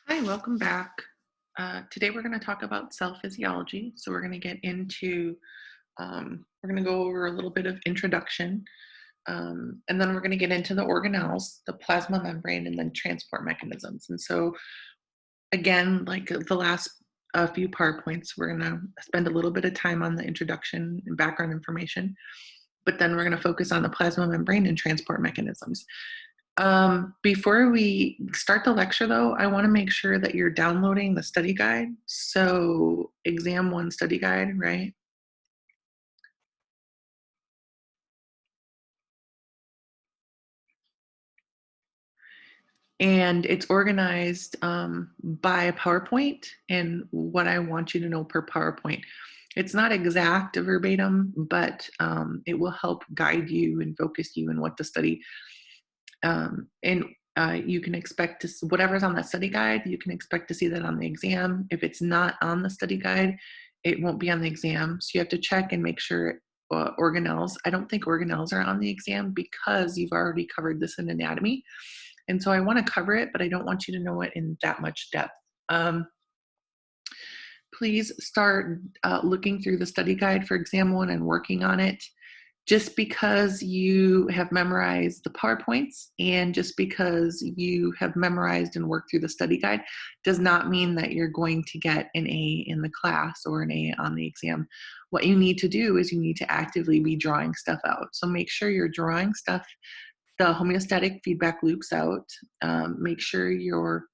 Hi, welcome back. Today we're going to talk about cell physiology. So we're going to get into, we're going to go over a little bit of introduction, and then we're going to get into the organelles, the plasma membrane, and then transport mechanisms. And so again, like the last few PowerPoints, we're going to spend a little bit of time on the introduction and background information, but then we're going to focus on the plasma membrane and transport mechanisms. Before we start the lecture though, I want to make sure that you're downloading the study guide. So exam one study guide, right? And it's organized by PowerPoint and what I want you to know per PowerPoint. It's not exact verbatim, but it will help guide you and focus you in what to study. And you can expect to whatever's on that study guide, you can expect to see that on the exam. If it's not on the study guide, it won't be on the exam. So you have to check and make sure organelles. I don't think organelles are on the exam because you've already covered this in anatomy. And so I want to cover it, but I don't want you to know it in that much depth. Please start looking through the study guide for exam one and working on it. Just because you have memorized the PowerPoints and just because you have memorized and worked through the study guide does not mean that you're going to get an A in the class or an A on the exam. What you need to do is you need to actively be drawing stuff out. So make sure you're drawing stuff, the homeostatic feedback loops out. Make sure you're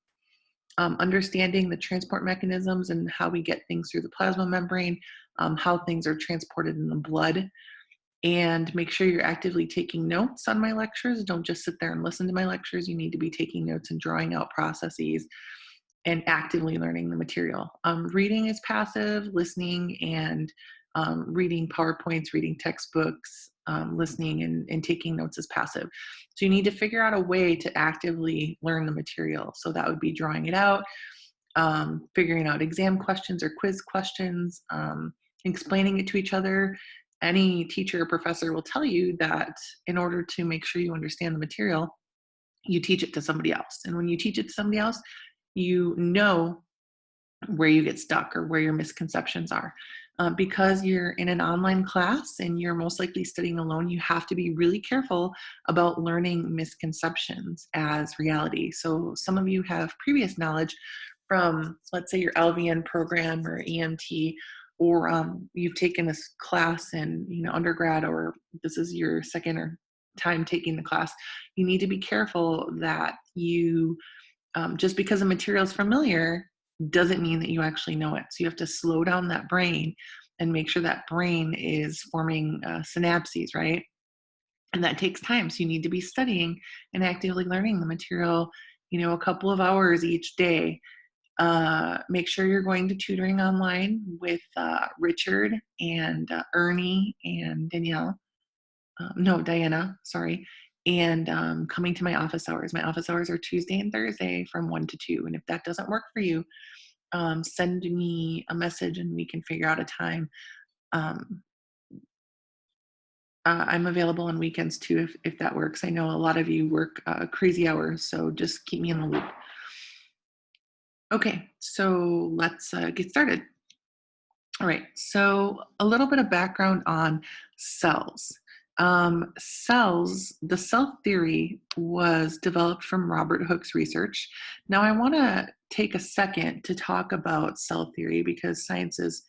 understanding the transport mechanisms and how we get things through the plasma membrane, how things are transported in the blood, and make sure you're actively taking notes on my lectures. Don't just sit there and listen to my lectures. You need to be taking notes and drawing out processes and actively learning the material. Reading is passive, listening and reading PowerPoints, reading textbooks, listening and taking notes is passive. So you need to figure out a way to actively learn the material. So that would be drawing it out, figuring out exam questions or quiz questions, explaining it to each other. Any teacher or professor will tell you that in order to make sure you understand the material, you teach it to somebody else. And when you teach it to somebody else, you know where you get stuck or where your misconceptions are. Because you're in an online class and you're most likely studying alone, you have to be really careful about learning misconceptions as reality. So some of you have previous knowledge from, let's say, your LVN program or EMT, or you've taken this class in undergrad, or this is your second or time taking the class. You need to be careful that you just because the material is familiar doesn't mean that you actually know it. So you have to slow down that brain and make sure that brain is forming synapses, right? And that takes time. So you need to be studying and actively learning the material, a couple of hours each day. Make sure you're going to tutoring online with Richard and Ernie and Danielle. No, Diana, sorry. And coming to my office hours. My office hours are Tuesday and Thursday from 1 to 2. And if that doesn't work for you, send me a message and we can figure out a time. Um, I'm available on weekends too, if that works. I know a lot of you work crazy hours, so just keep me in the loop. Okay, so let's get started. All right, so a little bit of background on cells. Cells, the cell theory was developed from Robert Hooke's research. Now, I want to take a second to talk about cell theory because science is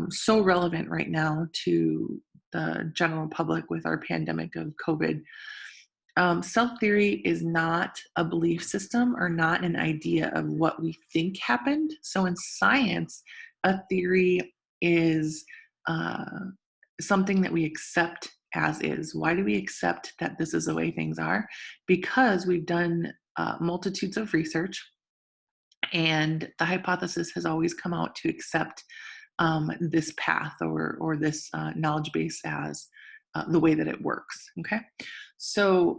so relevant right now to the general public with our pandemic of COVID. Cell theory is not a belief system or not an idea of what we think happened. So in science, a theory is something that we accept as is. Why do we accept that this is the way things are? Because we've done multitudes of research, and the hypothesis has always come out to accept this path or this knowledge base as the way that it works. Okay, so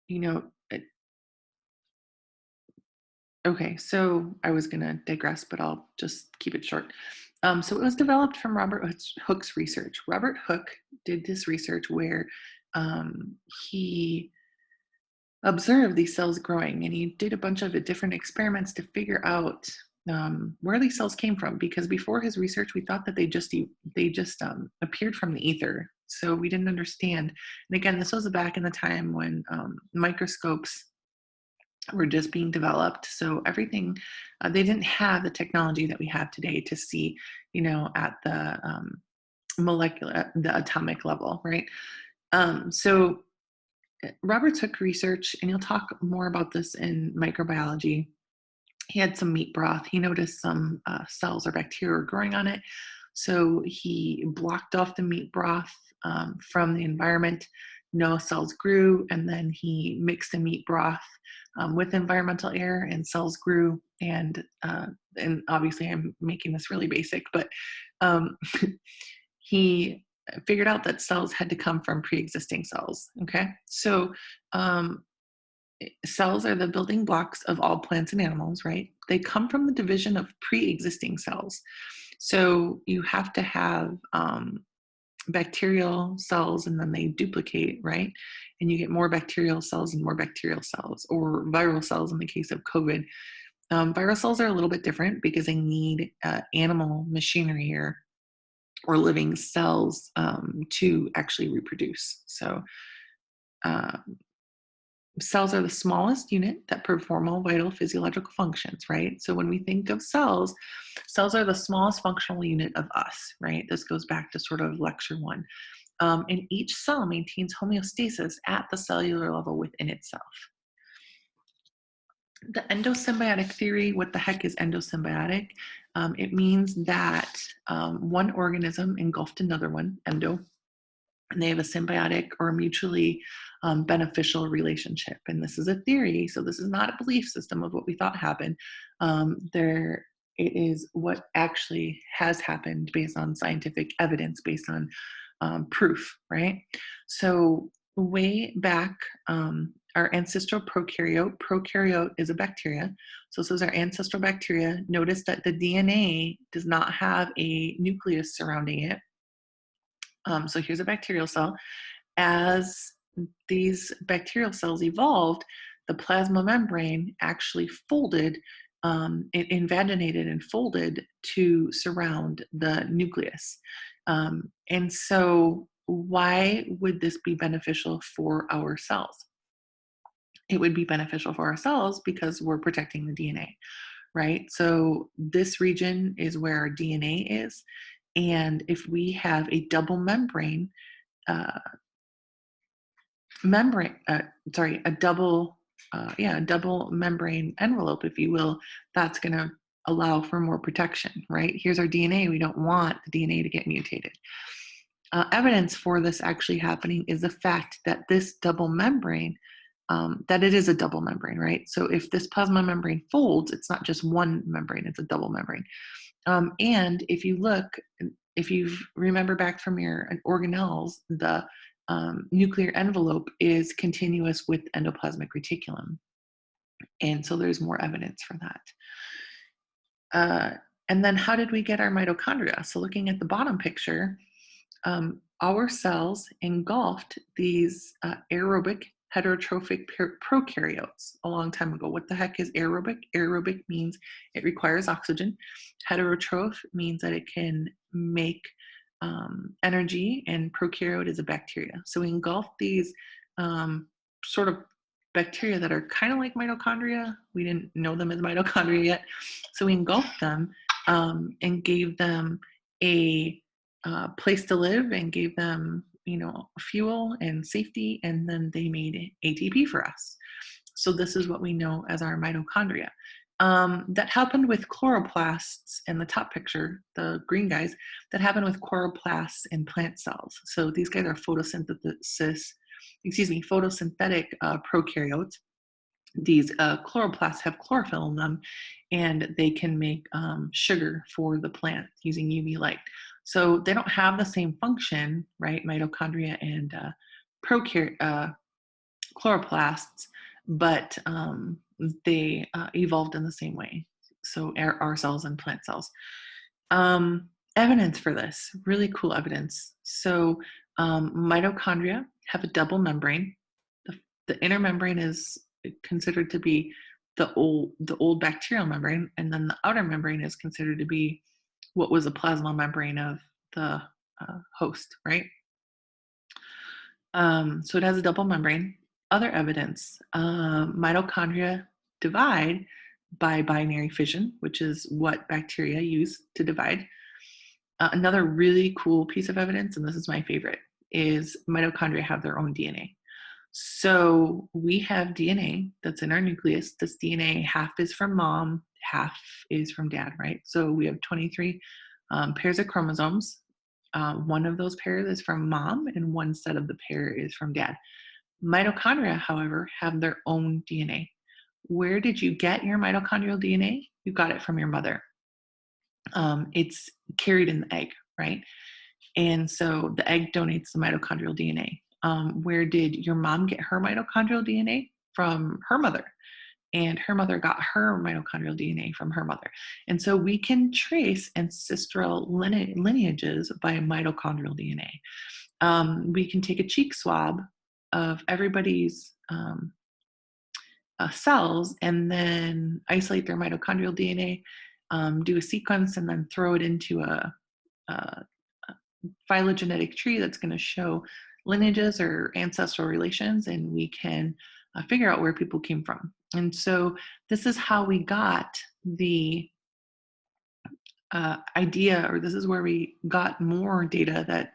you know, okay, so I was going to digress, but I'll just keep it short. So it was developed from Robert Hooke's research. Robert Hooke did this research where he observe these cells growing, and he did a bunch of different experiments to figure out where these cells came from. Because before his research, we thought that they just appeared from the ether, so we didn't understand. And again, this was back in the time when microscopes were just being developed, so everything they didn't have the technology that we have today to see, at the molecular, the atomic level, right? So Robert took research, and he'll talk more about this in microbiology. He had some meat broth. He noticed some cells or bacteria were growing on it. So he blocked off the meat broth from the environment. No cells grew. And then he mixed the meat broth with environmental air, and cells grew. And obviously, I'm making this really basic, but um, he figured out that cells had to come from pre-existing cells. Okay, so um, cells are the building blocks of all plants and animals, right? They come from the division of pre-existing cells. So you have to have bacterial cells, and then they duplicate, right? And you get more bacterial cells and more bacterial cells, or viral cells in the case of COVID. Viral cells are a little bit different because they need animal machinery or living cells to actually reproduce. So um, cells are the smallest unit that perform all vital physiological functions, right? So when we think of cells, cells are the smallest functional unit of us, right? This goes back to sort of lecture one. And each cell maintains homeostasis at the cellular level within itself. The endosymbiotic theory, what the heck is endosymbiotic? It means that one organism engulfed another one, endo, and they have a symbiotic or mutually beneficial relationship. And this is a theory, so this is not a belief system of what we thought happened. It is what actually has happened based on scientific evidence, based on proof, right? So way back, our ancestral prokaryote is a bacteria. So this is our ancestral bacteria. Notice that the DNA does not have a nucleus surrounding it. So here's a bacterial cell. As these bacterial cells evolved, the plasma membrane actually folded, it invaginated and folded to surround the nucleus. And so why would this be beneficial for our cells? It would be beneficial for our cells because we're protecting the DNA, right? So this region is where our DNA is. And if we have a double membrane, uh, a double membrane envelope, if you will, that's going to allow for more protection, right? Here's our DNA. We don't want the DNA to get mutated. Evidence for this actually happening is the fact that this double membrane, that it is a double membrane, right? So if this plasma membrane folds, it's not just one membrane, it's a double membrane. And if you remember back from your organelles, the nuclear envelope is continuous with endoplasmic reticulum. And so there's more evidence for that. And then how did we get our mitochondria? So looking at the bottom picture, our cells engulfed these aerobic heterotrophic prokaryotes a long time ago. What the heck is aerobic? Aerobic means it requires oxygen. Heterotroph means that it can make energy, and prokaryote is a bacteria. So we engulfed these sort of bacteria that are kind of like mitochondria. We didn't know them as mitochondria yet. So we engulfed them and gave them a place to live, and gave them, fuel and safety, and then they made ATP for us. So this is what we know as our mitochondria. That happened with chloroplasts in the top picture, the green guys. That happened with chloroplasts in plant cells. So these guys are photosynthetic prokaryotes. These chloroplasts have chlorophyll in them, and they can make sugar for the plant using UV light. So they don't have the same function, right? Mitochondria and chloroplasts, but they evolved in the same way. So our cells and plant cells. Evidence for this, really cool evidence. So mitochondria have a double membrane. The inner membrane is considered to be the old bacterial membrane, and then the outer membrane is considered to be what was a plasma membrane of the host, right? So it has a double membrane. Other evidence, mitochondria divide by binary fission, which is what bacteria use to divide. Another really cool piece of evidence, and this is my favorite, is mitochondria have their own DNA. So we have DNA that's in our nucleus. This DNA, half is from mom, half is from dad, right? So we have 23 pairs of chromosomes. One of those pairs is from mom, and one set of the pair is from dad. Mitochondria, however, have their own DNA. Where did you get your mitochondrial DNA? You got it from your mother. It's carried in the egg, right? And so the egg donates the mitochondrial DNA. Where did your mom get her mitochondrial DNA? From her mother. And her mother got her mitochondrial DNA from her mother. And so we can trace ancestral lineages by mitochondrial DNA. We can take a cheek swab of everybody's cells and then isolate their mitochondrial DNA, do a sequence, and then throw it into a phylogenetic tree that's going to show lineages or ancestral relations, and we can figure out where people came from. And so this is how we got the idea, or this is where we got more data that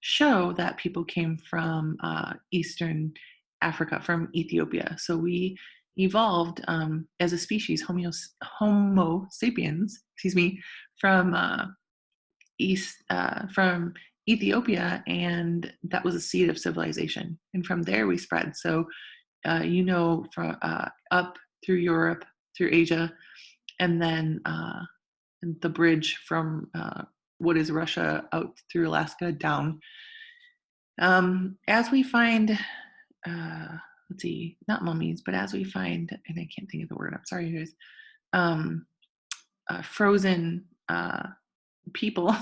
show that people came from Eastern Africa, from Ethiopia. So we evolved as a species, Homo sapiens, from from Ethiopia, and that was a seed of civilization. And from there we spread. So from up through Europe, through Asia, and then the bridge from what is Russia out through Alaska down. As we find, let's see, not mummies, but as we find, and I can't think of the word, I'm sorry, guys, frozen people,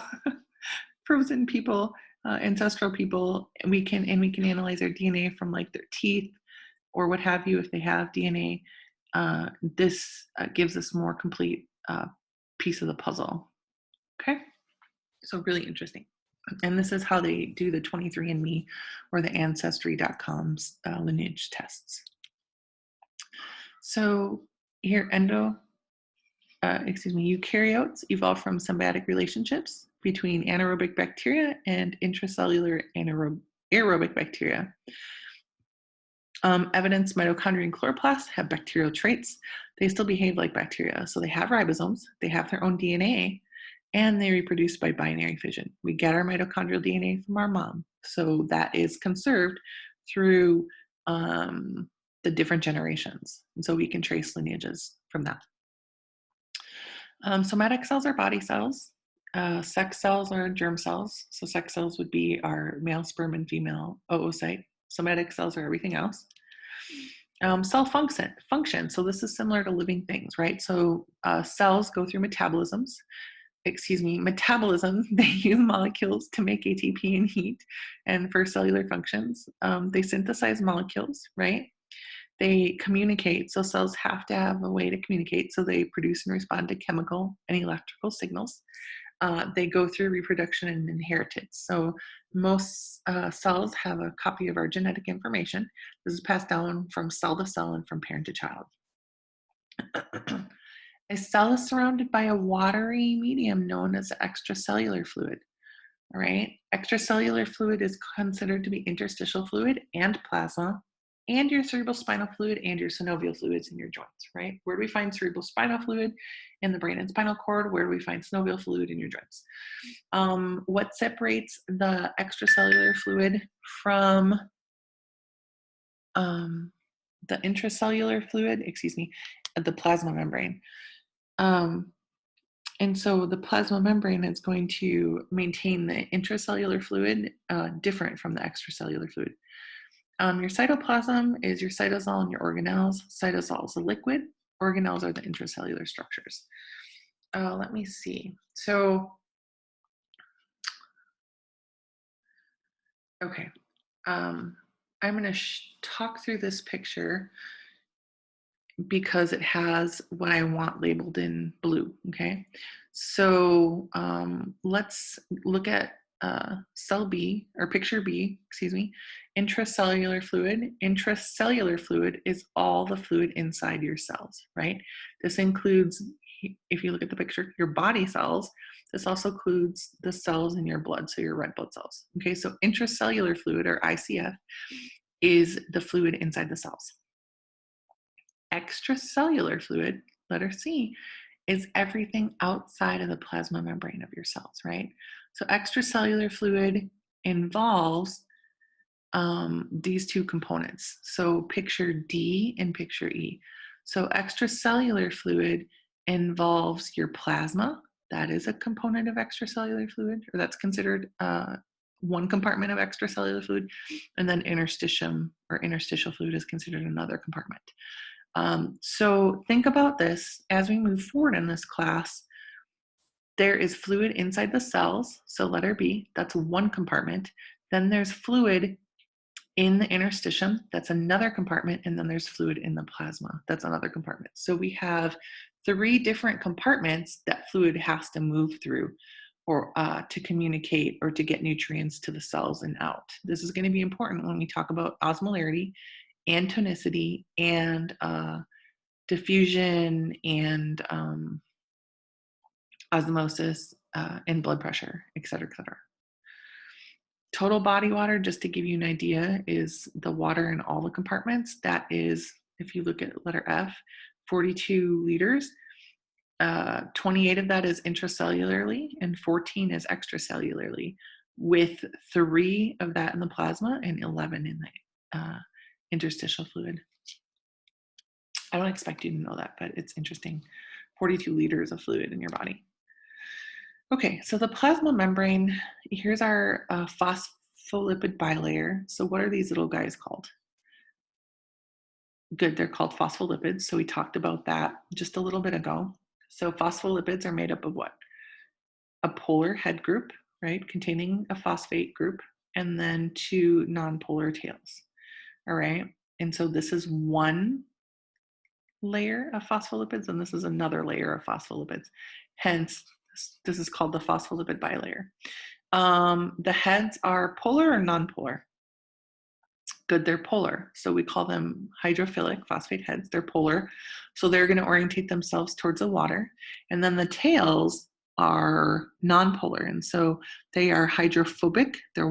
frozen people, ancestral people, we can analyze their DNA from like their teeth or what have you if they have DNA. This gives us more complete piece of the puzzle. Okay, so really interesting. And this is how they do the 23andMe or the Ancestry.com's lineage tests. So here, eukaryotes evolved from symbiotic relationships between anaerobic bacteria and intracellular aerobic bacteria. Evidence mitochondria and chloroplasts have bacterial traits. They still behave like bacteria. So they have ribosomes, they have their own DNA, and they reproduce by binary fission. We get our mitochondrial DNA from our mom. So that is conserved through the different generations. And so we can trace lineages from that. Somatic cells are body cells. Sex cells are germ cells. So sex cells would be our male sperm and female oocyte. Somatic cells are everything else. Cell function. So this is similar to living things, right? So cells go through metabolism. They use molecules to make ATP and heat, and for cellular functions, they synthesize molecules, right? They communicate. So cells have to have a way to communicate. So they produce and respond to chemical and electrical signals. They go through reproduction and inheritance. So most cells have a copy of our genetic information. This is passed down from cell to cell and from parent to child. A cell is surrounded by a watery medium known as extracellular fluid. All right, extracellular fluid is considered to be interstitial fluid and plasma, and your cerebrospinal fluid and your synovial fluids in your joints, right? Where do we find cerebrospinal fluid? In the brain and spinal cord. Where do we find synovial fluid? In your joints. What separates the extracellular fluid from the intracellular fluid, the plasma membrane. And so the plasma membrane is going to maintain the intracellular fluid different from the extracellular fluid. Your cytoplasm is your cytosol and your organelles. Cytosol is a liquid. Organelles are the intracellular structures. Let me see. So, okay. I'm going to talk through this picture because it has what I want labeled in blue. Okay. So let's look at cell B or picture B, excuse me, intracellular fluid. Intracellular fluid is all the fluid inside your cells, right? This includes, if you look at the picture, your body cells. This also includes the cells in your blood, so your red blood cells. Okay, so intracellular fluid or ICF is the fluid inside the cells. Extracellular fluid, letter C, is everything outside of the plasma membrane of your cells, right? So extracellular fluid involves these two components. So picture D and picture E. So extracellular fluid involves your plasma. That is a component of extracellular fluid, or that's considered one compartment of extracellular fluid. And then interstitium or interstitial fluid is considered another compartment. So think about this as we move forward in this class. There is fluid inside the cells, so letter B, that's one compartment. Then there's fluid in the interstitium, that's another compartment, and then there's fluid in the plasma, that's another compartment. So we have 3 different compartments that fluid has to move through or to communicate or to get nutrients to the cells and out. This is going to be important when we talk about osmolarity and tonicity and diffusion and osmosis and blood pressure, et cetera, et cetera. Total body water, just to give you an idea, is the water in all the compartments. That is, if you look at letter F, 42 liters. 28 of that is intracellularly and 14 is extracellularly, with 3 of that in the plasma and 11 in the interstitial fluid. I don't expect you to know that, but it's interesting. 42 liters of fluid in your body. Okay, so the plasma membrane, here's our phospholipid bilayer. So what are these little guys called? Good, they're called phospholipids. So we talked about that just a little bit ago. So phospholipids are made up of what? A polar head group, right, containing a phosphate group, and then 2 nonpolar tails. All right, and so this is one layer of phospholipids, and this is another layer of phospholipids. Hence, this is called the phospholipid bilayer. The heads are polar or nonpolar? Good, they're polar. So we call them hydrophilic phosphate heads. They're polar. So they're going to orientate themselves towards the water. And then the tails are nonpolar. And so they are hydrophobic. They're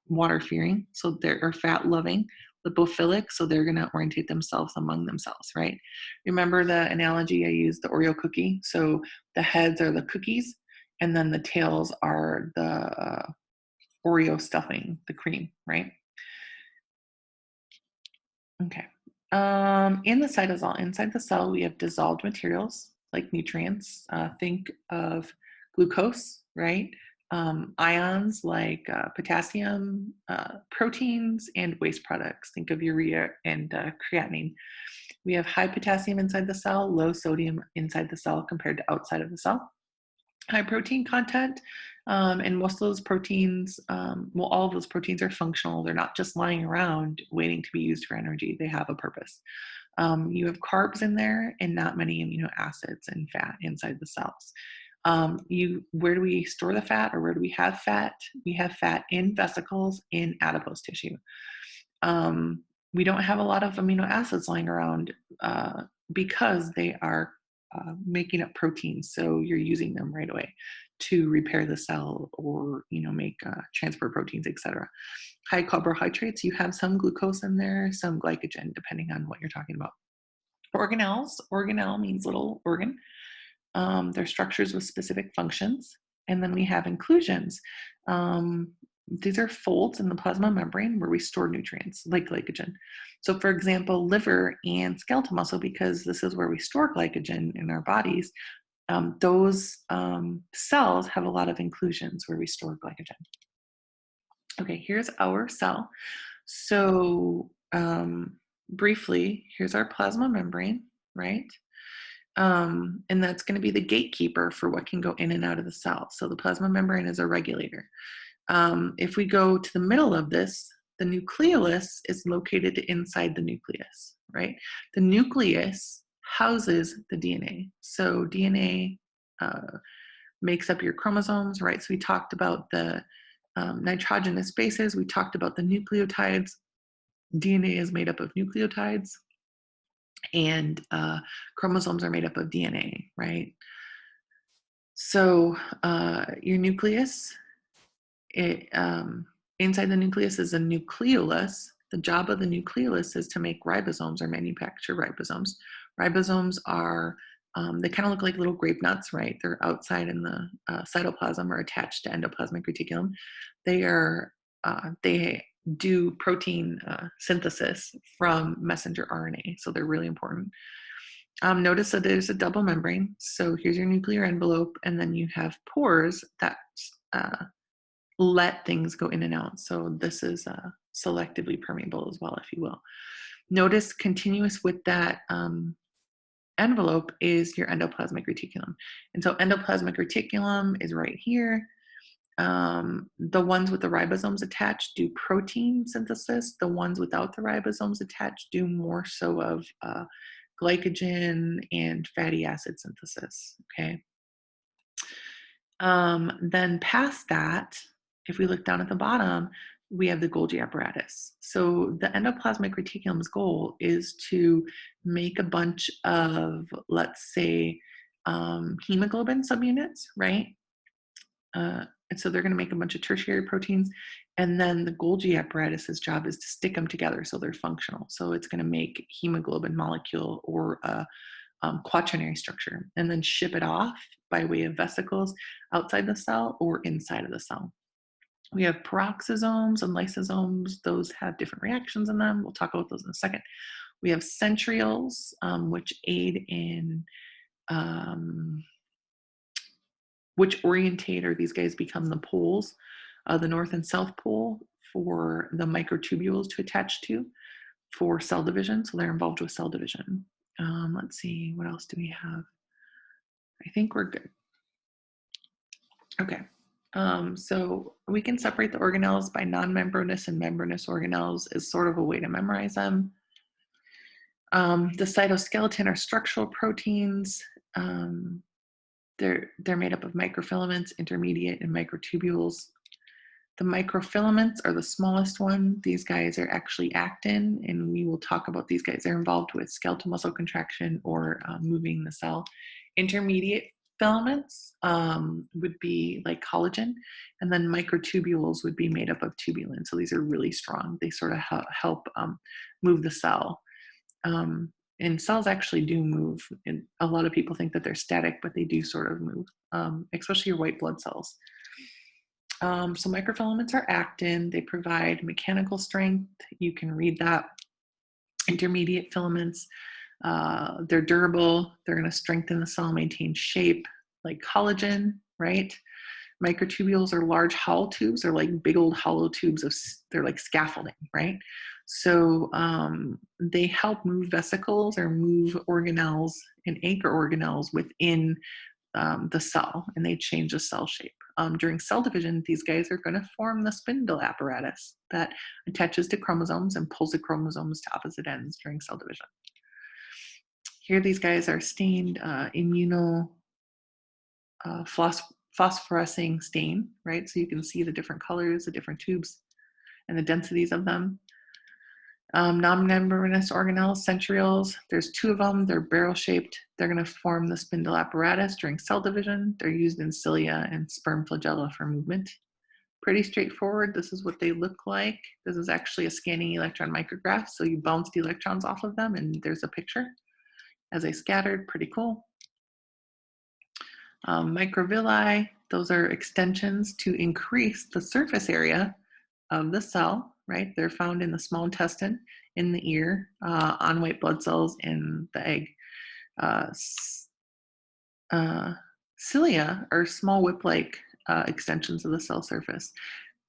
water-fearing. So they're fat-loving. Lipophilic. So they're going to orientate themselves among themselves, right? Remember the analogy I used, the Oreo cookie? So the heads are the cookies, and then the tails are the Oreo stuffing, the cream, right? Okay. In the cytosol, inside the cell, we have dissolved materials like nutrients. Think of glucose, right? Ions like potassium, proteins, and waste products. Think of urea and creatinine. We have high potassium inside the cell, low sodium inside the cell compared to outside of the cell. High protein content, and most of those proteins, well, all of those proteins are functional. They're not just lying around waiting to be used for energy. They have a purpose. You have carbs in there and not many amino acids and fat inside the cells. Where do we store the fat, or where do we have fat? We have fat in vesicles, in adipose tissue. We don't have a lot of amino acids lying around because they are making up proteins, so you're using them right away to repair the cell or make transport proteins, etc. High carbohydrates, you have some glucose in there, some glycogen, depending on what you're talking about. Organelles, organelle means little organ. They're structures with specific functions. And then we have inclusions. These are folds in the plasma membrane where we store nutrients like glycogen. So for example, liver and skeletal muscle, because this is where we store glycogen in our bodies, those cells have a lot of inclusions where we store glycogen. Okay, here's our cell. So briefly, here's our plasma membrane, right? And that's going to be the gatekeeper for what can go in and out of the cell. So the plasma membrane is a regulator. If we go to the middle of this, The nucleolus is located inside the nucleus, right? The nucleus houses the DNA. So DNA makes up your chromosomes, right? So we talked about the nitrogenous bases. We talked about the nucleotides. DNA is made up of nucleotides, and chromosomes are made up of DNA, right? So your nucleus, inside the nucleus is a nucleolus. The job of the nucleolus is to make ribosomes or manufacture ribosomes. Ribosomes are, they kind of look like little grape nuts, right? They're outside in the cytoplasm or attached to endoplasmic reticulum. They do protein synthesis from messenger RNA, so they're really important. Notice that there's a double membrane. So here's your nuclear envelope, and then you have pores that let things go in and out. So this is selectively permeable as well, if you will. Notice continuous with that envelope is your endoplasmic reticulum. And so endoplasmic reticulum is right here. The ones with the ribosomes attached do protein synthesis. The ones without the ribosomes attached do more so of glycogen and fatty acid synthesis, okay? Then past that, if we look down at the bottom, we have the Golgi apparatus. So the endoplasmic reticulum's goal is to make a bunch of, let's say, hemoglobin subunits, right? And so they're going to make a bunch of tertiary proteins, and then the Golgi apparatus's job is to stick them together so they're functional. So it's going to make hemoglobin molecule or a quaternary structure, and then ship it off by way of vesicles outside the cell or inside of the cell. We have peroxisomes and lysosomes. Those have different reactions in them. We'll talk about those in a second. We have centrioles, which aid in which orientate, or these guys become the poles, the north and south pole for the microtubules to attach to for cell division. So they're involved with cell division. Let's see, what else do we have? I think we're good. Okay, so we can separate the organelles by non-membranous and membranous organelles as sort of a way to memorize them. The cytoskeleton are structural proteins. They're made up of microfilaments, intermediate, and microtubules. The microfilaments are the smallest one. These guys are actually actin, and we will talk about these guys. They're involved with skeletal muscle contraction or moving the cell. Intermediate filaments would be like collagen, and then microtubules would be made up of tubulin. So these are really strong. They sort of help move the cell. And cells actually do move, and a lot of people think that they're static, but they do sort of move, especially your white blood cells. So microfilaments are actin. They provide mechanical strength. You can read that. Intermediate filaments, they're durable. They're going to strengthen the cell, maintain shape, like collagen, right? Microtubules are large hollow tubes. They're like big old hollow tubes they're like scaffolding, right? So they help move vesicles or move organelles and anchor organelles within the cell, and they change the cell shape. During cell division, these guys are going to form the spindle apparatus that attaches to chromosomes and pulls the chromosomes to opposite ends during cell division. Here, these guys are stained phosphorescing stain, right? So you can see the different colors, the different tubes, and the densities of them. Non-membranous organelles, centrioles, there's two of them. They're barrel-shaped. They're going to form the spindle apparatus during cell division. They're used in cilia and sperm flagella for movement. Pretty straightforward. This is what they look like. This is actually a scanning electron micrograph. So you bounce the electrons off of them, and there's a picture as they scattered. Pretty cool. Microvilli, those are extensions to increase the surface area of the cell, right? They're found in the small intestine, in the ear, on white blood cells, in the egg. Cilia are small whip-like extensions of the cell surface.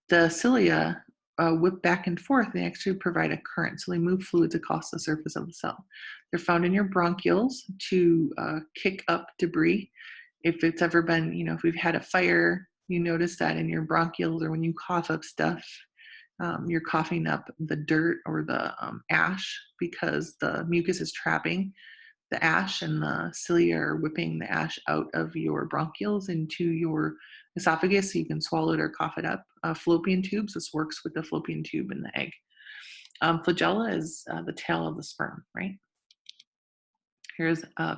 The cilia whip back and forth, and they actually provide a current, so they move fluids across the surface of the cell. They're found in your bronchioles to kick up debris. If it's ever been, if we've had a fire, you notice that in your bronchioles, or when you cough up stuff, You're coughing up the dirt or the ash because the mucus is trapping the ash, and the cilia are whipping the ash out of your bronchioles into your esophagus so you can swallow it or cough it up. Fallopian tubes, this works with the fallopian tube in the egg. Flagella is the tail of the sperm, right? Here's a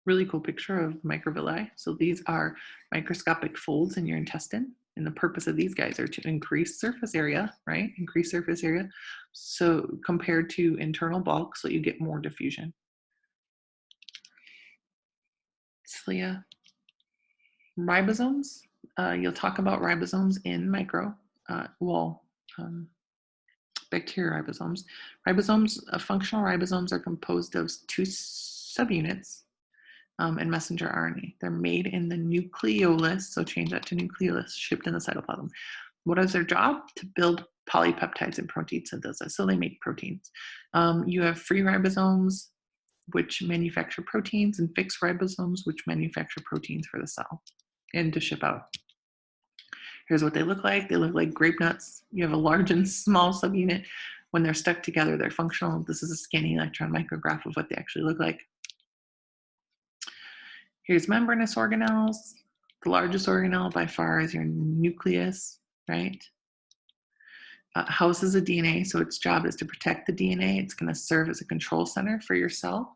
really cool picture of microvilli. So these are microscopic folds in your intestine. And the purpose of these guys are to increase surface area, right? Increase surface area. So compared to internal bulk, so you get more diffusion. Cilia. Ribosomes. You'll talk about ribosomes in bacterial ribosomes. Functional ribosomes are composed of two subunits and messenger RNA. They're made in the nucleolus, so change that to nucleolus, shipped in the cytoplasm. What is their job? To build polypeptides and protein synthesis, so they make proteins. You have free ribosomes, which manufacture proteins, and fixed ribosomes, which manufacture proteins for the cell and to ship out. Here's what they look like. They look like grape nuts. You have a large and small subunit. When they're stuck together, they're functional. This is a scanning electron micrograph of what they actually look like. Here's membranous organelles. The largest organelle by far is your nucleus, right? Houses the DNA, so its job is to protect the DNA. It's going to serve as a control center for your cell.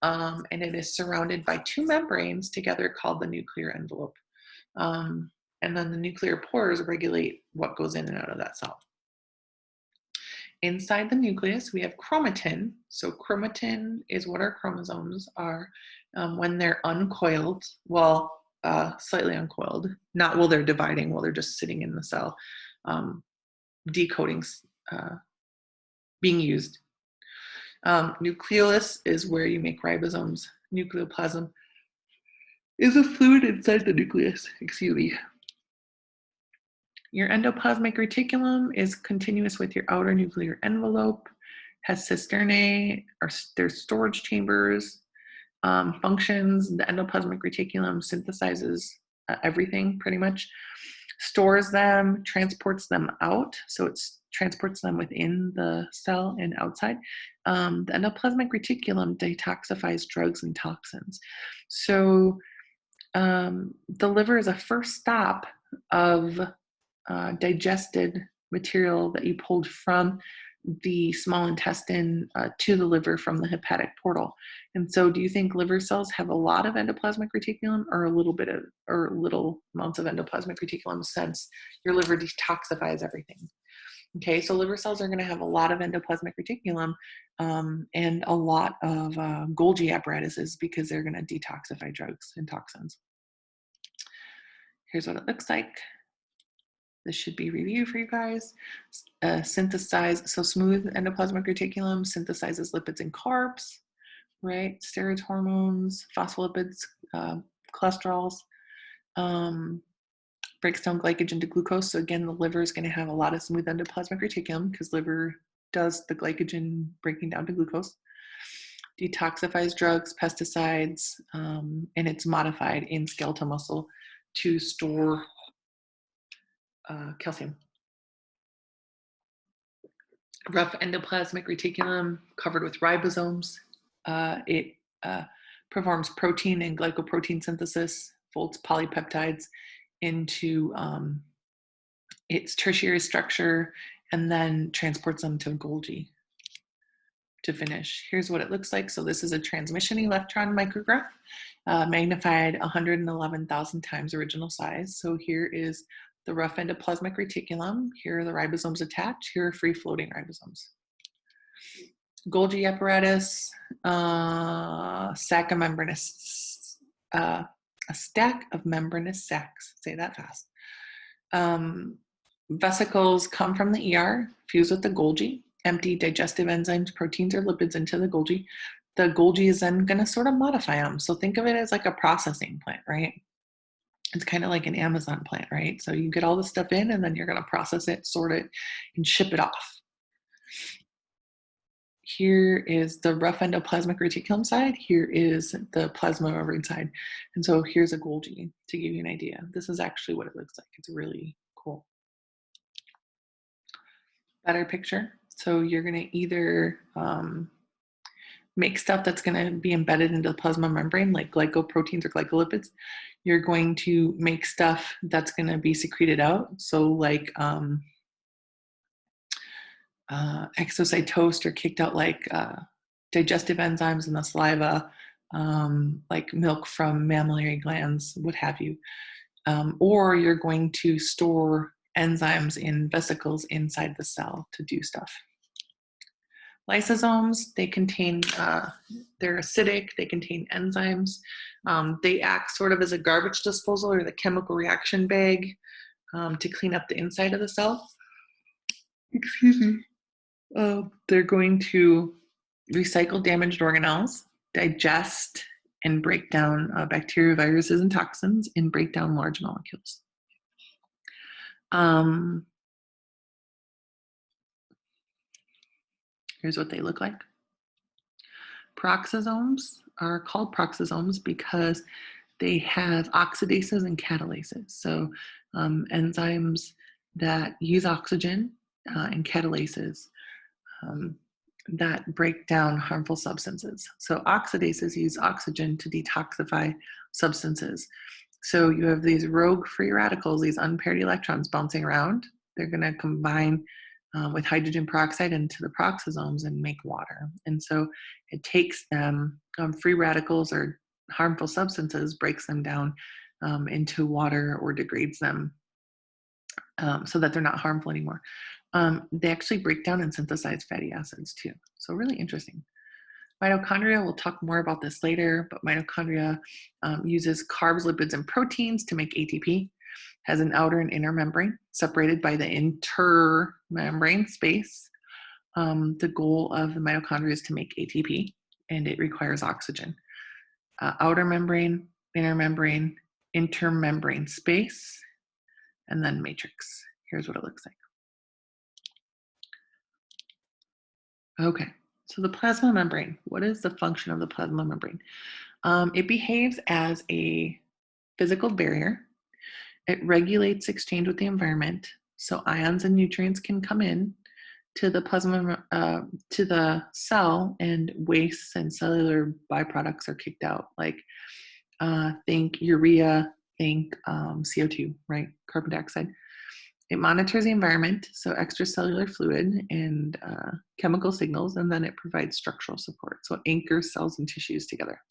And it is surrounded by two membranes together called the nuclear envelope. And then the nuclear pores regulate what goes in and out of that cell. Inside the nucleus, we have chromatin. So chromatin is what our chromosomes are when they're uncoiled, slightly uncoiled, not while they're dividing, while they're just sitting in the cell, decoding, being used. Nucleolus is where you make ribosomes. Nucleoplasm is a fluid inside the nucleus, excuse me. Your endoplasmic reticulum is continuous with your outer nuclear envelope, has cisternae, or there's storage chambers, functions. The endoplasmic reticulum synthesizes everything pretty much, stores them, transports them out, so it transports them within the cell and outside. The endoplasmic reticulum detoxifies drugs and toxins. So the liver is a first stop of digested material that you pulled from the small intestine to the liver from the hepatic portal. And so do you think liver cells have a lot of endoplasmic reticulum or little amounts of endoplasmic reticulum, since your liver detoxifies everything? Okay, so liver cells are going to have a lot of endoplasmic reticulum and a lot of Golgi apparatuses, because they're going to detoxify drugs and toxins. Here's what it looks like. This should be review for you guys. So smooth endoplasmic reticulum synthesizes lipids and carbs, right? Steroids, hormones, phospholipids, cholesterols, breaks down glycogen to glucose. So again, the liver is going to have a lot of smooth endoplasmic reticulum because liver does the glycogen breaking down to glucose. Detoxifies drugs, pesticides, and it's modified in skeletal muscle to store calcium. Rough endoplasmic reticulum covered with ribosomes. It performs protein and glycoprotein synthesis, folds polypeptides into its tertiary structure, and then transports them to Golgi to finish. Here's what it looks like. So this is a transmission electron micrograph, magnified 111,000 times original size. So here is the rough endoplasmic reticulum. Here are the ribosomes attached. Here are free-floating ribosomes. Golgi apparatus, sac of membranous, a stack of membranous sacs. Say that fast. Vesicles come from the ER, fuse with the Golgi, empty digestive enzymes, proteins, or lipids into the Golgi. The Golgi is then going to sort of modify them. So think of it as like a processing plant, right? It's kind of like an Amazon plant, right? So you get all the stuff in, and then you're going to process it, sort it, and ship it off. Here is the rough endoplasmic reticulum side. Here is the plasma membrane side. And so here's a Golgi to give you an idea. This is actually what it looks like. It's really cool. better picture. So you're going to either make stuff that's going to be embedded into the plasma membrane, like glycoproteins or glycolipids. You're going to make stuff that's going to be secreted out. So like exocytosed or kicked out, like digestive enzymes in the saliva, like milk from mammary glands, what have you. Or you're going to store enzymes in vesicles inside the cell to do stuff. Lysosomes, they contain, they're acidic, they contain enzymes. They act sort of as a garbage disposal or the chemical reaction bag to clean up the inside of the cell. Excuse me. They're going to recycle damaged organelles, digest and break down bacteria, viruses, and toxins, and break down large molecules. Here's what they look like. Peroxisomes are called peroxisomes because they have oxidases and catalases. So enzymes that use oxygen and catalases that break down harmful substances. So oxidases use oxygen to detoxify substances. So you have these rogue free radicals, these unpaired electrons bouncing around. They're going to combine with hydrogen peroxide into the peroxisomes and make water. And so it takes them, free radicals or harmful substances, breaks them down into water or degrades them so that they're not harmful anymore. They actually break down and synthesize fatty acids too. So really interesting. Mitochondria, we'll talk more about this later, but mitochondria uses carbs, lipids, and proteins to make ATP. Has an outer and inner membrane separated by the intermembrane space. The goal of the mitochondria is to make ATP, and it requires oxygen. Outer membrane, inner membrane, intermembrane space, and then matrix. Here's what it looks like. Okay, so the plasma membrane. What is the function of the plasma membrane? It behaves as a physical barrier. It regulates exchange with the environment, so ions and nutrients can come in to the plasma, to the cell, and wastes and cellular byproducts are kicked out. Like think urea, think CO2, right? Carbon dioxide. It monitors the environment, so extracellular fluid and chemical signals, and then it provides structural support. So it anchors cells and tissues together.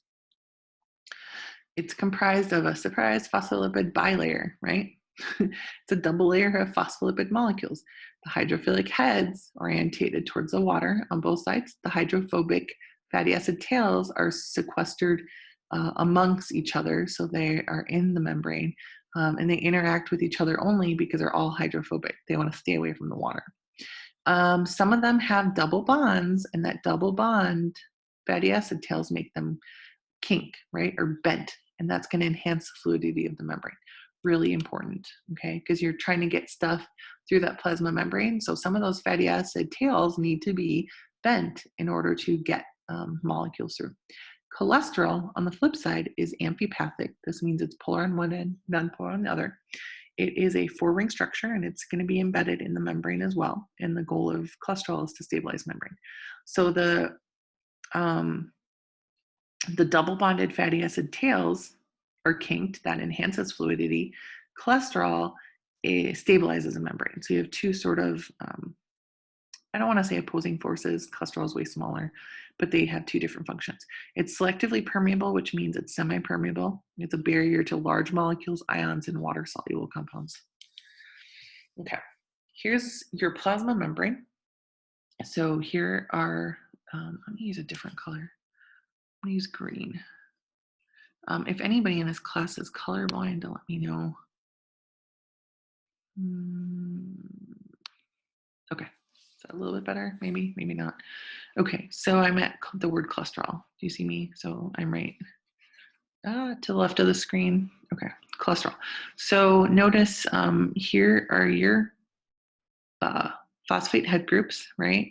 It's comprised of a surprise phospholipid bilayer, right? It's a double layer of phospholipid molecules. The hydrophilic heads orientated towards the water on both sides. The hydrophobic fatty acid tails are sequestered amongst each other, so they are in the membrane, and they interact with each other only because they're all hydrophobic. They want to stay away from the water. Some of them have double bonds, and that double bond fatty acid tails make them kink, right, or bent, and that's going to enhance the fluidity of the membrane. Really important, okay, because you're trying to get stuff through that plasma membrane. So some of those fatty acid tails need to be bent in order to get molecules through. Cholesterol, on the flip side, is amphipathic. This means it's polar on one end, non-polar on the other. It is a four-ring structure, and it's going to be embedded in the membrane as well. And the goal of cholesterol is to stabilize membrane. So the double bonded fatty acid tails are kinked. That enhances fluidity. Cholesterol stabilizes a membrane. So you have two sort of, I don't want to say opposing forces. Cholesterol is way smaller, but they have two different functions. It's selectively permeable, which means it's semi-permeable. It's a barrier to large molecules, ions, and water-soluble compounds. Okay, here's your plasma membrane. So here are, let me use a different color. I'm going to use green. If anybody in this class is colorblind, let me know. Okay, is that a little bit better? Maybe, maybe not. Okay, so I'm at the word cholesterol. Do you see me? So I'm right to the left of the screen. Okay, cholesterol. So notice here are your phosphate head groups, right?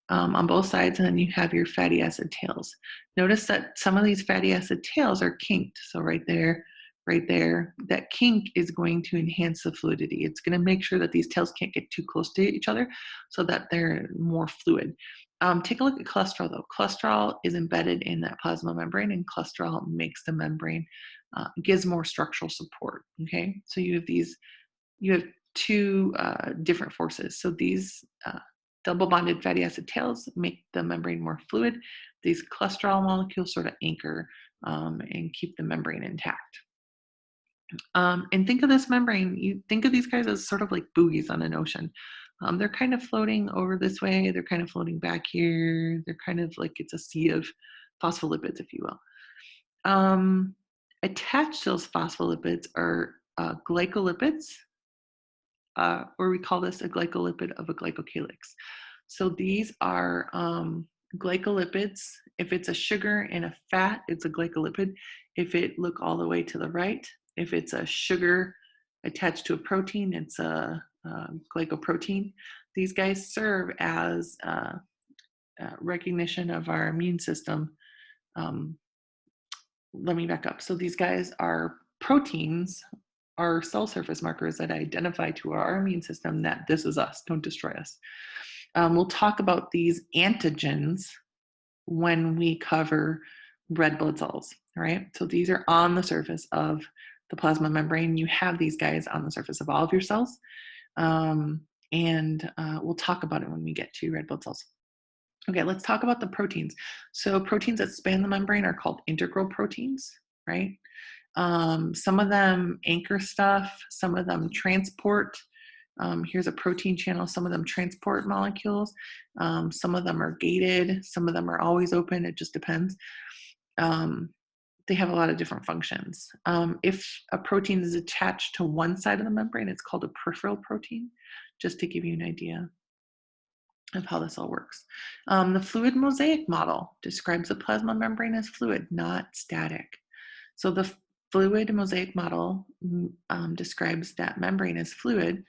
On both sides, and then you have your fatty acid tails. Notice that some of these fatty acid tails are kinked. So right there, right there, that kink is going to enhance the fluidity. It's going to make sure that these tails can't get too close to each other so that they're more fluid. Take a look at cholesterol though. Cholesterol is embedded in that plasma membrane, and cholesterol makes the membrane, gives more structural support. Okay, so you have two different forces. So these double bonded fatty acid tails make the membrane more fluid. These cholesterol molecules sort of anchor and keep the membrane intact. And think of this membrane, you think of these guys as sort of like buoys on an ocean. They're kind of floating over this way, they're kind of floating back here, they're kind of like it's a sea of phospholipids, if you will. Attached to those phospholipids are glycolipids, or we call this a glycolipid of a glycocalyx. So these are glycolipids. If it's a sugar and a fat, it's a glycolipid. If it look all the way to the right, if it's a sugar attached to a protein, it's a glycoprotein. These guys serve as recognition of our immune system. Let me back up. So these guys are proteins, are cell surface markers that identify to our immune system that this is us, don't destroy us. We'll talk about these antigens when we cover red blood cells, all right? So these are on the surface of the plasma membrane. You have these guys on the surface of all of your cells. And we'll talk about it when we get to red blood cells. Okay, let's talk about the proteins. So proteins that span the membrane are called integral proteins, right? Some of them anchor stuff, some of them transport. Here's a protein channel. Some of them transport molecules. Some of them are gated. Some of them are always open. It just depends. They have a lot of different functions. If a protein is attached to one side of the membrane, it's called a peripheral protein, just to give you an idea of how this all works. The fluid mosaic model describes the plasma membrane as fluid, not static. So the fluid mosaic model describes that membrane as fluid,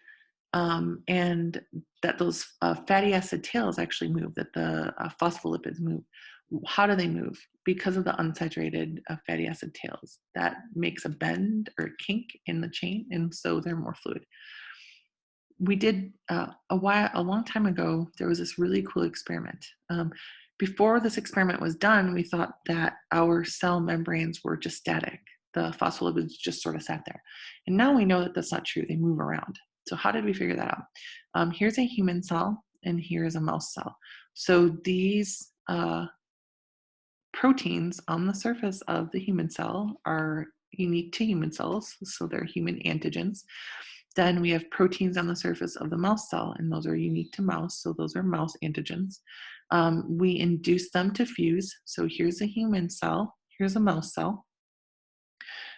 and that those fatty acid tails actually move, that the phospholipids move. How do they move? Because of the unsaturated fatty acid tails. That makes a bend or a kink in the chain, and so they're more fluid. We did a long time ago, there was this really cool experiment. Before this experiment was done, we thought that our cell membranes were just static. The phospholipids just sort of sat there. And now we know that that's not true. They move around. So how did we figure that out? Here's a human cell, and here's a mouse cell. So these proteins on the surface of the human cell are unique to human cells, so they're human antigens. Then we have proteins on the surface of the mouse cell, and those are unique to mouse, so those are mouse antigens. We induce them to fuse. So here's a human cell, here's a mouse cell.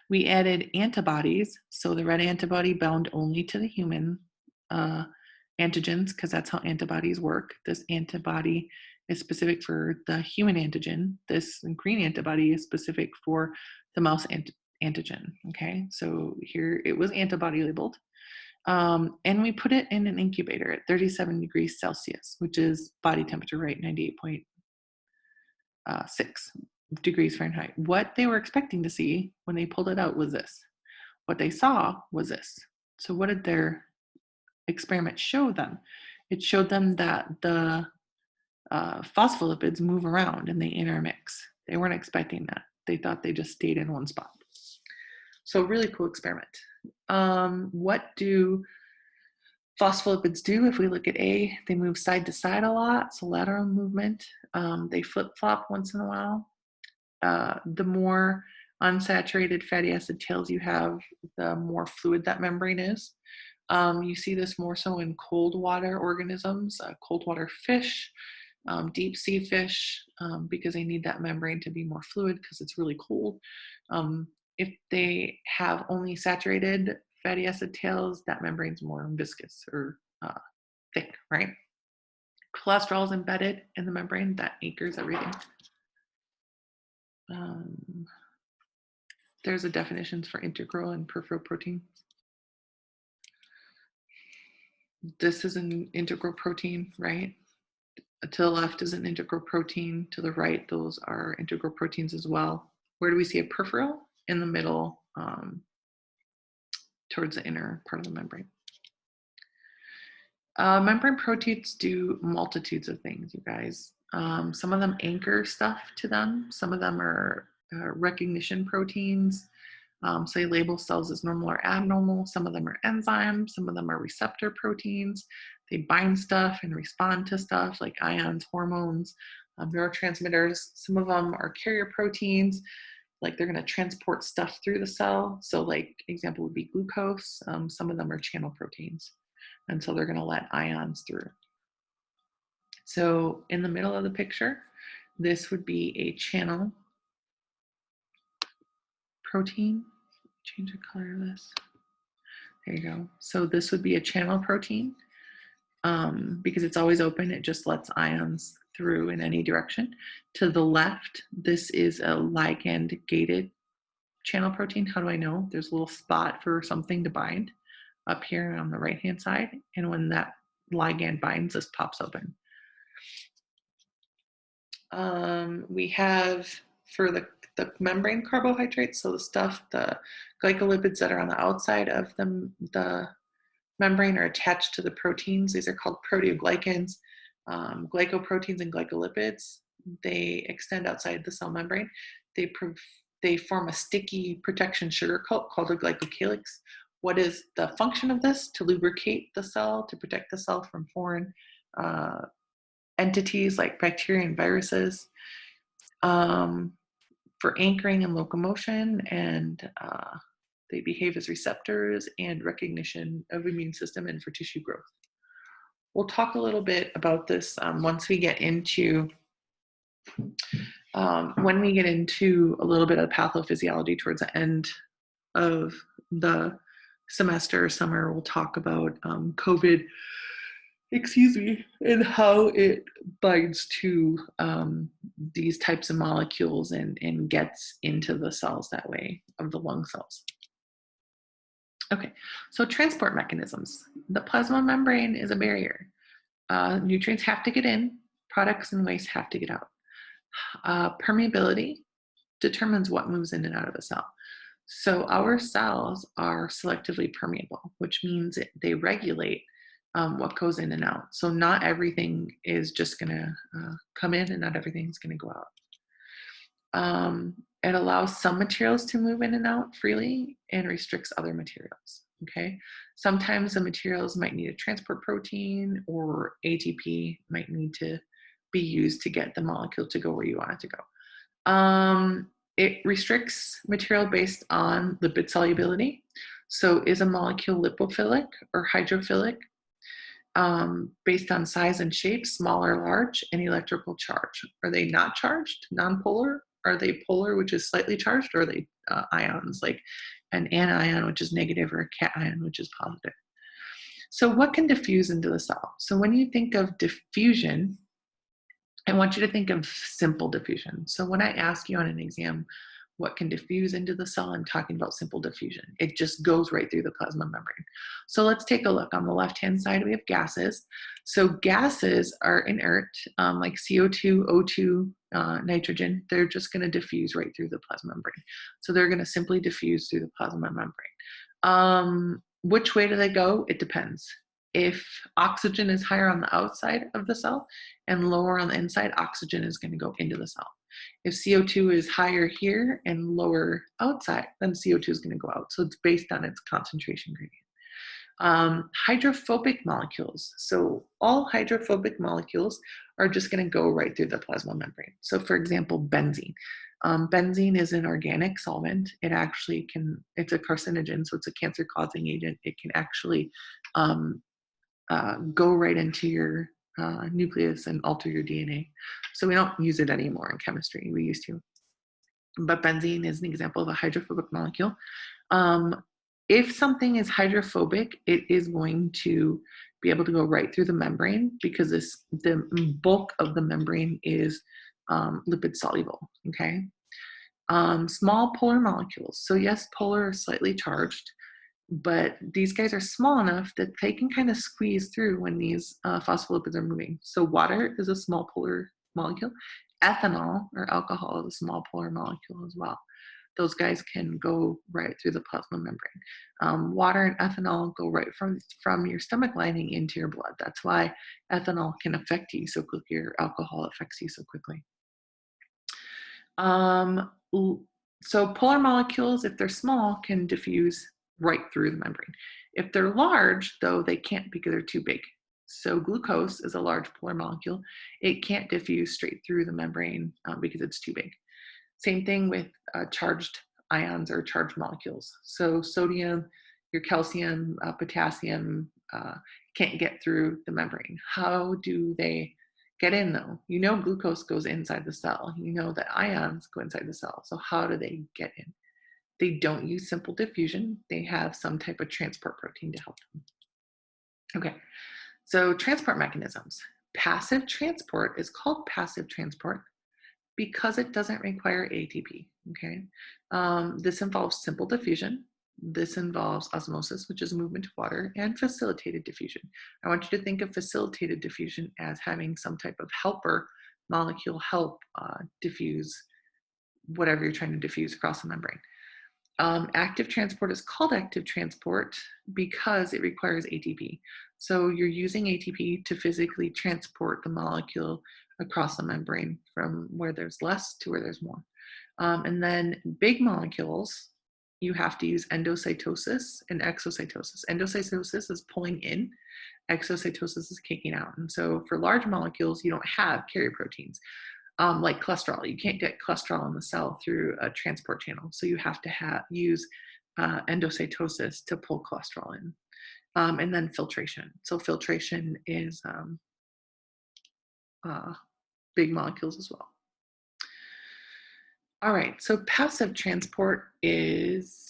We added antibodies, so the red antibody bound only to the human antigens, because that's how antibodies work. This antibody is specific for the human antigen. This green antibody is specific for the mouse antigen, okay? So here it was antibody labeled. And we put it in an incubator at 37 degrees Celsius, which is body temperature, right? 98.6 degrees Fahrenheit. What they were expecting to see when they pulled it out was this. What they saw was this. So what did their experiment show them? It showed them that the phospholipids move around and they intermix. They weren't expecting that. They thought they just stayed in one spot. So really cool experiment. What do phospholipids do? If we look at A, they move side to side a lot, so lateral movement. They flip-flop once in a while. The more unsaturated fatty acid tails you have, the more fluid that membrane is. You see this more so in cold water organisms, cold water fish, deep sea fish, because they need that membrane to be more fluid because it's really cold. If they have only saturated fatty acid tails, that membrane's more viscous or thick, right? Cholesterol is embedded in the membrane, that anchors everything. There's the definitions for integral and peripheral protein. This is an integral protein, right? To the left is an integral protein. To the right, those are integral proteins as well. Where do we see a peripheral? In the middle, towards the inner part of the membrane. Membrane proteins do multitudes of things, you guys. Some of them anchor stuff to them. Some of them are recognition proteins. So they label cells as normal or abnormal. Some of them are enzymes. Some of them are receptor proteins. They bind stuff and respond to stuff like ions, hormones, neurotransmitters. Some of them are carrier proteins, like they're going to transport stuff through the cell. So like example would be glucose. Some of them are channel proteins. And so they're going to let ions through. So in the middle of the picture, this would be a channel protein. Change the color of this. There you go. So this would be a channel protein. Because it's always open, it just lets ions through in any direction. To the left, this is a ligand-gated channel protein. How do I know? There's a little spot for something to bind up here on the right-hand side. And when that ligand binds, this pops open. We have for the membrane carbohydrates, so the stuff, the glycolipids that are on the outside of the membrane are attached to the proteins. These are called proteoglycans, glycoproteins and glycolipids. They extend outside the cell membrane. They form a sticky protection sugar coat called a glycocalyx. What is the function of this? To lubricate the cell, to protect the cell from foreign entities like bacteria and viruses, for anchoring and locomotion, and they behave as receptors and recognition of immune system and for tissue growth. We'll talk a little bit about this once we get into, when we get into a little bit of pathophysiology towards the end of the semester or summer. We'll talk about COVID, and how it binds to these types of molecules and gets into the cells that way of the lung cells. Okay, so transport mechanisms. The plasma membrane is a barrier. Nutrients have to get in, products and waste have to get out. Permeability determines what moves in and out of a cell. So our cells are selectively permeable, which means they regulate what goes in and out. So not everything is just gonna come in and not everything is gonna go out. It allows some materials to move in and out freely and restricts other materials, okay? Sometimes the materials might need a transport protein, or ATP might need to be used to get the molecule to go where you want it to go. It restricts material based on lipid solubility. So is a molecule lipophilic or hydrophilic? Based on size and shape, small or large, and electrical charge. Are they not charged, non-polar? Are they polar, which is slightly charged? Or are they ions, like an anion, which is negative, or a cation, which is positive? So what can diffuse into the cell? So when you think of diffusion, I want you to think of simple diffusion. So when I ask you on an exam, what can diffuse into the cell, I'm talking about simple diffusion. It just goes right through the plasma membrane. So let's take a look. On the left-hand side, we have gases. So gases are inert, like CO2, O2, nitrogen. They're just gonna diffuse right through the plasma membrane. So they're gonna simply diffuse through the plasma membrane. Which way do they go? It depends. If oxygen is higher on the outside of the cell and lower on the inside, oxygen is going to go into the cell. If CO2 is higher here and lower outside, then CO2 is going to go out. So it's based on its concentration gradient. Hydrophobic molecules. So all hydrophobic molecules are just going to go right through the plasma membrane. So for example, benzene. Benzene is an organic solvent. It actually can, it's a carcinogen, so it's a cancer-causing agent. It can actually go right into your nucleus and alter your DNA. So we don't use it anymore in chemistry. We used to. But benzene is an example of a hydrophobic molecule. If something is hydrophobic, it is going to be able to go right through the membrane because the bulk of the membrane is lipid soluble, okay? Small polar molecules. So yes, polar is slightly charged, but these guys are small enough that they can kind of squeeze through when these phospholipids are moving. So water is a small polar molecule. Ethanol or alcohol is a small polar molecule as well. those guys can go right through the plasma membrane. Water and ethanol go right from your stomach lining into your blood. That's why ethanol can affect you so quickly, or alcohol affects you so quickly. Um, so polar molecules, if they're small, can diffuse right through the membrane. If they're large, though, they can't because they're too big. So glucose is a large polar molecule. It can't diffuse straight through the membrane because it's too big. Same thing with charged ions or charged molecules. So sodium, your calcium, potassium can't get through the membrane. How do they get in though? You know glucose goes inside the cell. You know that ions go inside the cell. So how do they get in? They don't use simple diffusion. They have some type of transport protein to help them. Okay, so transport mechanisms. Passive transport is called passive transport because it doesn't require ATP, okay? This involves simple diffusion. This involves osmosis, which is movement of water, and facilitated diffusion. I want you to think of facilitated diffusion as having some type of helper molecule help diffuse whatever you're trying to diffuse across the membrane. Active transport is called active transport because it requires ATP. So you're using ATP to physically transport the molecule across the membrane from where there's less to where there's more. And then big molecules, you have to use endocytosis and exocytosis. Endocytosis is pulling in, exocytosis is kicking out. And so for large molecules, you don't have carrier proteins. Like cholesterol. You can't get cholesterol in the cell through a transport channel. So you have to use endocytosis to pull cholesterol in. And then filtration. So filtration is big molecules as well. All right, so passive transport is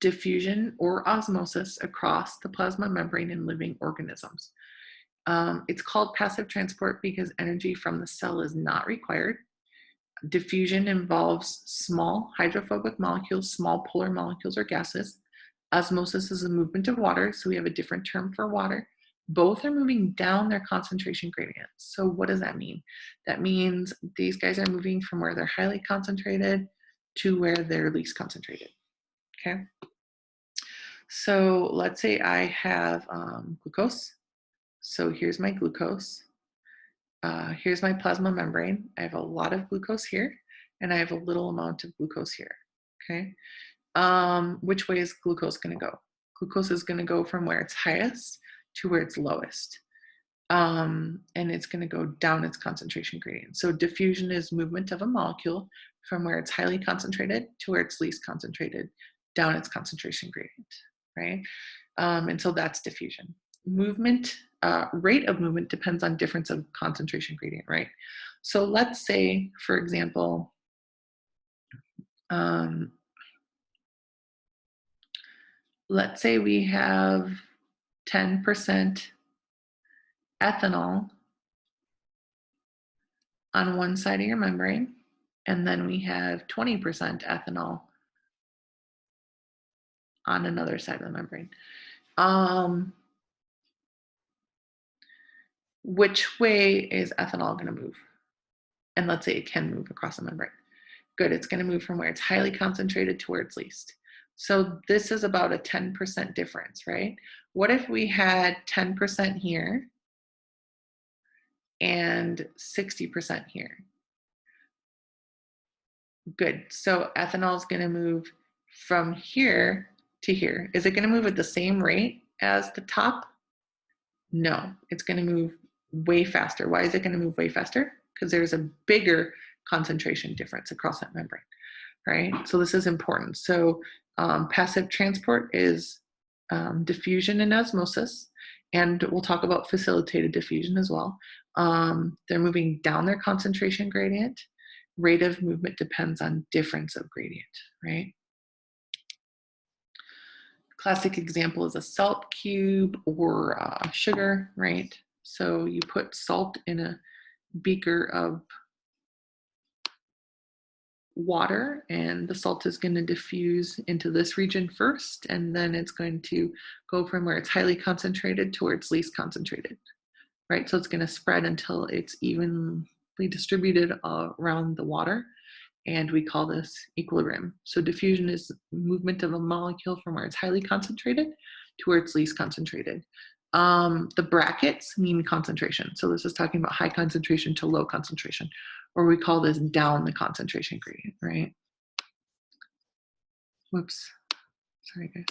diffusion or osmosis across the plasma membrane in living organisms. It's called passive transport because energy from the cell is not required. Diffusion involves small hydrophobic molecules, small polar molecules or gases. Osmosis is a movement of water, so we have a different term for water. Both are moving down their concentration gradient. So what does that mean? That means these guys are moving from where they're highly concentrated to where they're least concentrated, okay? So let's say I have glucose. So here's my glucose. Here's my plasma membrane. I have a lot of glucose here, and I have a little amount of glucose here, okay? Which way is glucose gonna go? Glucose is gonna go from where it's highest to where it's lowest. And it's gonna go down its concentration gradient. So diffusion is movement of a molecule from where it's highly concentrated to where it's least concentrated, down its concentration gradient, right? And so that's diffusion. Movement, rate of movement depends on difference of concentration gradient, right? So let's say, for example, let's say we have 10% ethanol on one side of your membrane, and then we have 20% ethanol on another side of the membrane. Which way is ethanol going to move? And let's say it can move across the membrane. Good, it's going to move from where it's highly concentrated to where it's least. So this is about a 10% difference, right? What if we had 10% here and 60% here? Good, so ethanol is going to move from here to here. Is it going to move at the same rate as the top? No, it's going to move way faster. Why is it going to move way faster? Because there's a bigger concentration difference across that membrane, right? So this is important. So passive transport is diffusion and osmosis, and we'll talk about facilitated diffusion as well. They're moving down their concentration gradient. Rate of movement depends on difference of gradient, right? Classic example is a salt cube or sugar, right? So you put salt in a beaker of water, and the salt is going to diffuse into this region first, and then it's going to go from where it's highly concentrated to where it's least concentrated, right? So it's going to spread until it's evenly distributed around the water, and we call this equilibrium. So diffusion is movement of a molecule from where it's highly concentrated to where it's least concentrated. The brackets mean concentration. So this is talking about high concentration to low concentration, or we call this down the concentration gradient, right? Whoops, sorry guys.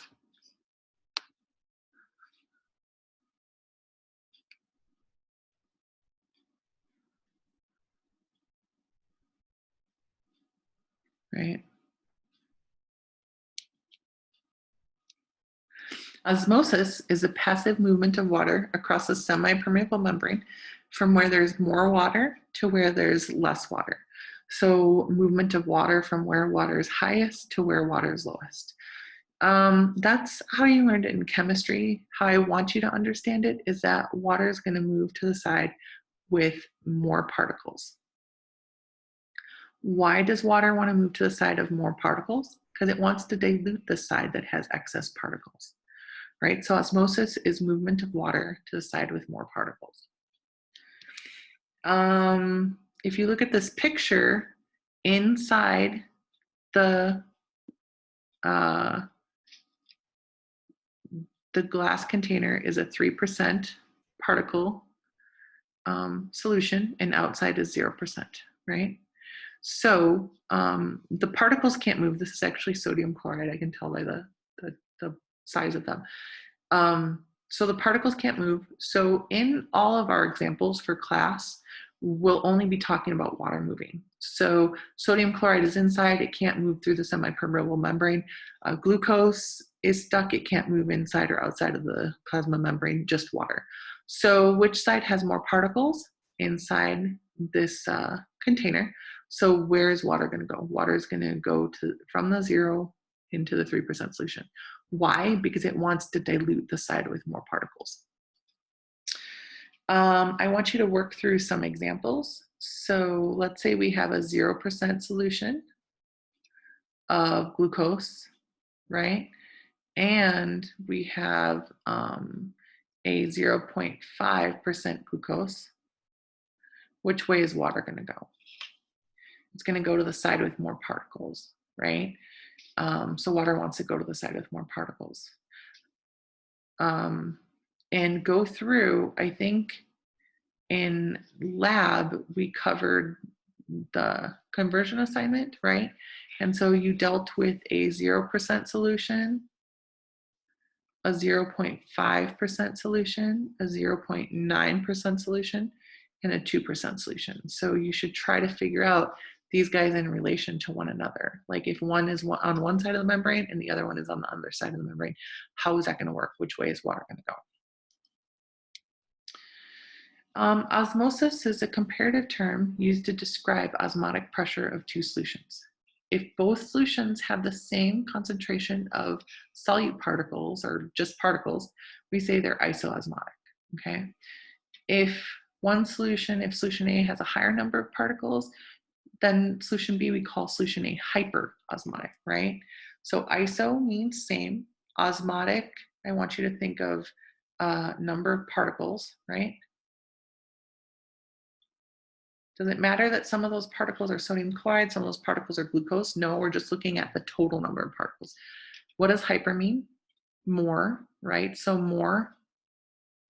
Right. Osmosis is a passive movement of water across a semi-permeable membrane from where there's more water to where there's less water. So movement of water from where water is highest to where water is lowest. That's how you learned it in chemistry. How I want you to understand it is that water is going to move to the side with more particles. Why does water want to move to the side of more particles? Because it wants to dilute the side that has excess particles, right? So osmosis is movement of water to the side with more particles. If you look at this picture, inside the glass container is a 3% particle solution, and outside is 0%, right? So the particles can't move. This is actually sodium chloride. I can tell by the size of them. So the particles can't move. So in all of our examples for class, we'll only be talking about water moving. So sodium chloride is inside. It can't move through the semi-permeable membrane. Glucose is stuck. It can't move inside or outside of the plasma membrane, just water. So which side has more particles? Inside this container. So where is water going to go? Water is going to go from the 0 into the 3% solution. Why? Because it wants to dilute the side with more particles. I want you to work through some examples. So let's say we have a 0% solution of glucose, right? And we have a 0.5% glucose. Which way is water going to go? It's going to go to the side with more particles, right? So water wants to go to the side with more particles. And go through, I think in lab, we covered the conversion assignment, right? And so you dealt with a 0% solution, a 0.5% solution, a 0.9% solution, and a 2% solution. So you should try to figure out these guys in relation to one another. Like if one is on one side of the membrane and the other one is on the other side of the membrane, how is that going to work? Which way is water going to go? Osmosis is a comparative term used to describe osmotic pressure of two solutions. If both solutions have the same concentration of solute particles or just particles, we say they're isoosmotic, okay? If solution A has a higher number of particles, then solution B we call solution A hyperosmotic, right? So iso means same. Osmotic, I want you to think of number of particles, right? Does it matter that some of those particles are sodium chloride, some of those particles are glucose? No, we're just looking at the total number of particles. What does hyper mean? More, right? So more.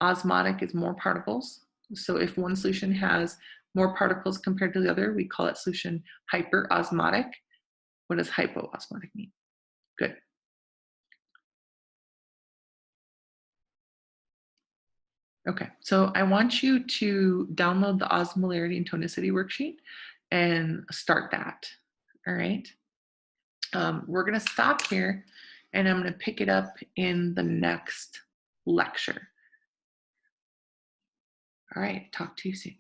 Osmotic is more particles. So if one solution has more particles compared to the other, we call it solution hyperosmotic. What does hypoosmotic mean? Good. Okay, so I want you to download the osmolarity and tonicity worksheet and start that, all right? We're gonna stop here and I'm gonna pick it up in the next lecture. All right, talk to you soon.